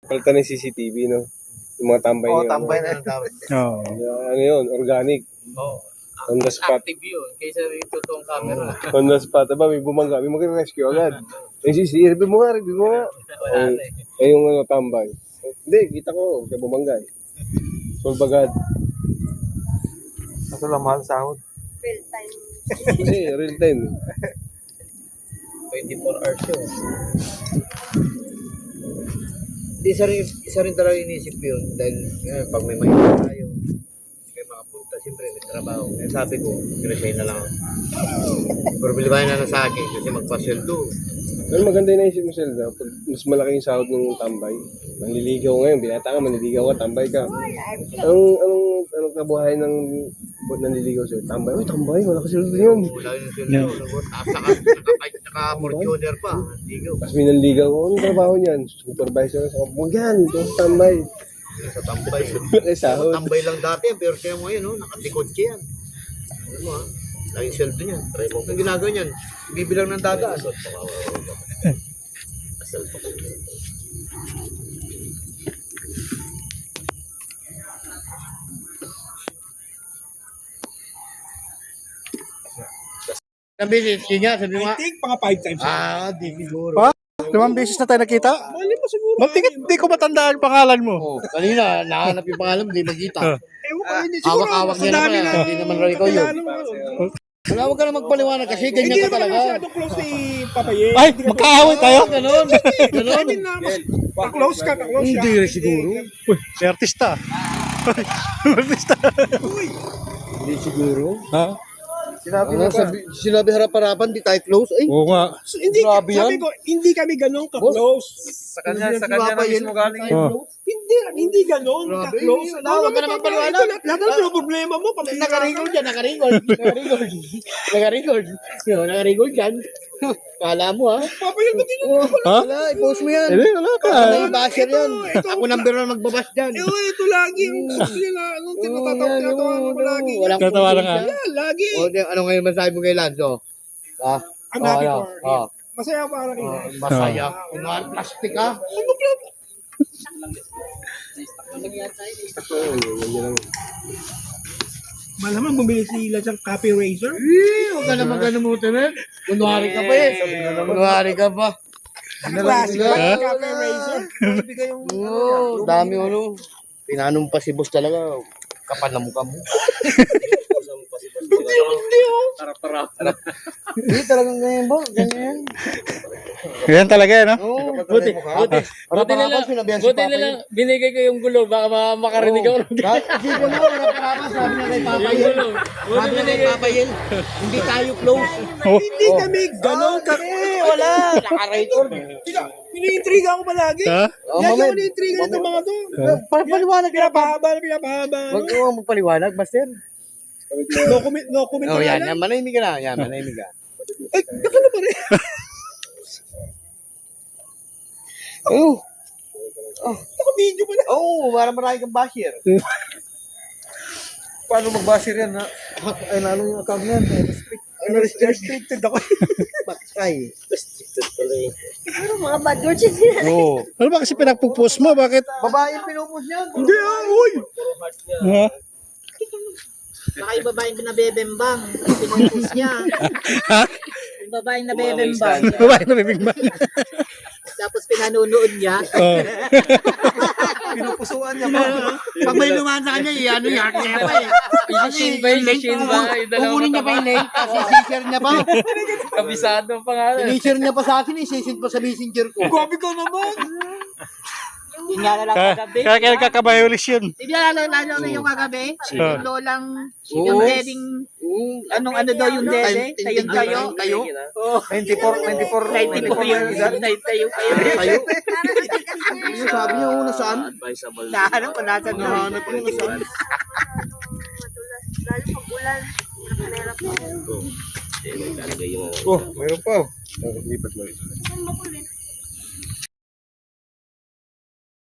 Palta ng CCTV, no? Yung mga tambay Oo, niyo. tambay na yung tawag. Oo. Ano yun? Organic. Oo. On the spot. Active yun. Kaysa yung totoong camera. On the spot. Aba, may bumangga. May mag-rescue agad. Yung CCTV, review mo nga, review mo nga. Wala na eh. Eh, yung ano, tambay. Hindi, kita ko. Siya bumangga eh. Solve agad. Kaso lang mahal sahod. Real time. Kasi, real time. 24 hours yun. Isa rin talaga inisip yun. Dahil pag may mahirap tayo, hindi kayo makapunta, siyempre may trabaho. Kaya sabi ko, resign na lang ako. Pero bilibahin na lang sa akin kasi magpasweldo. Pero maganda yung naisip mo, Zelda. Pag mas malaki yung sahod ng tambay. Manliligaw ngayon. Binata ka, manliligaw ka, tambay ka. Anong kabuhayan ng nanliligaw sa'yo? Tambay. Uy, tambay. Wala ka sweldo yun. Wala yung sweldo. Tapos naka-mortuner pa. Ligaw. Tapos may nanligaw. Anong trabaho niyan? Supervisor sa kapag yan. Ito sa tambay. Sa tambay. Malaki sahod. Tambay lang dati. Pero siya mo yun, nakatikod siya yan. Ano mo ha? Laging sweldo niyan. Ang ginagawa niyan, bibilang ng dadaan. Sabi niya, sabi mo nga. I think mga 5 times. Di siguro. Pa? 5 beses na tayo nakita? Mali mo siguro. Di ko matandaan ang pangalan mo. Oh, kanina, nahanap yung pangalan, hindi magkita. Ewan ko, hindi siguro. Hawak-hawak niya Sa dami naman, na- hindi naman raw ikaw yun. Wala, huwag ka na magpaliwanag kasi Hindi ganyan ka naman talaga. masyadong close ni Papaye. Ay, magkaaway tayo? Ganon. I Ganon. mean na, ka-close ka, ka-close siya. Hindi rin siguro. Uy, si artista. Artista. Hindi siguro. Ha? Sinabi Ano, niya pa. sinabi harap-harapan, di tayo close. Ay, Oo nga. So, hindi, Grabe sabi yan. ko, hindi kami ganun ka-close. Sa kanya na mismo galing yun. Oh. Hindi ganun Grabe, ka-close. wala, huwag ka na magpaliwanag. Lahat ng problema mo. naka-record dyan, naka-record. Naka-record. Naka-record. Yun, naka-record dyan. Kala mo ha? Papaye, ba't hindi Oh, Ha? wala, i-post mo yan. Hindi, wala ka. Ako na yung basher yan. Ako number 1 magbabash dyan. Ito lagi yung nila. Anong tinatawa ko lagi. Walang Tatawa na nga. Yan, lagi. O, ano ngayon masabi mo kay Lanzo? Ah, I'm happy ano? for him. Masaya para kay Lance. Masaya. Kunwari, plastic ha? Malamang bumili sila ng copy razor. Huwag ka naman ganumutin eh. Kunwari ka pa eh. Kunwari ka pa. Classic ba? Copy razor. Oo, dami ano. Pinanumpa si boss talaga. Kapal na mukha mo. Hindi talagang ganyan ba? Ganyan. Yan talaga, no? Oo. Buti Buti nila, sinabihan si buti Papa nila, yun. binigay ko yung gulo, baka makarinig ako. Kahit isipin mo, harap-harapan, sabi niya kay Papa Yung Yel. gulo. Buti Sabi niya kay binigay. Papa Yel, hindi tayo close. Hindi kami ganun ka. Wala. Naka-record. Iniintriga ako palagi. Ha? Oh, Lagi ako mamaya. iniintriga nito mga to. Paliwanag ka na pa. Pinapahaba. Huwag mo magpaliwanag, Master. No comment Oh, na yan. lang. Yan, manahimik ka na. Yan, manahimik ka. Ay, nakano pa rin. Oo. Naka-video pa na. Oo, para marami kang basher. Paano mag-basher yan ha? Ay, lalo yung account niyan. Restricted ako. Bakay. Ano mga bad words yun sila. Oo. Ano ba kasi pinagpo-post mo? Bakit? Babae yung pinupos niyan. Hindi uy. Ha? Baka yung babaeng pinabebembang, pinupus niya. Yung babaeng nabebembang, Babae na bibigman. tapos pinanunood niya. Oh. Pinupusuan niya pa. Pag may lumaan sa kanya, ano yan, kaya pa eh. Shin ba yun? Shin ba? Yung dalawang Kukunin niya pa yung link, kasi sisir niya pa. Kabisado ang pangalan. Sinisir niya pa sa akin eh, sisir pa sa messenger ko. Grabe ka naman. Yun nga na lang kagabi. Kaya kakabay-ulis yun. Hindi lalo na yung kagabi. Yung lolang, yung Oo. deding, anong ano daw yung dede? Tayo tayo. Tayo. 94 yung edad. tayo. Tayo. Ano sabi niya, nasaan? Nahanap ko nasa doon. Nahanap ko nasaan. Madulas. Lalo pag ulan. Mahirap po. Oh, mayroon pa. Lipat mo ito.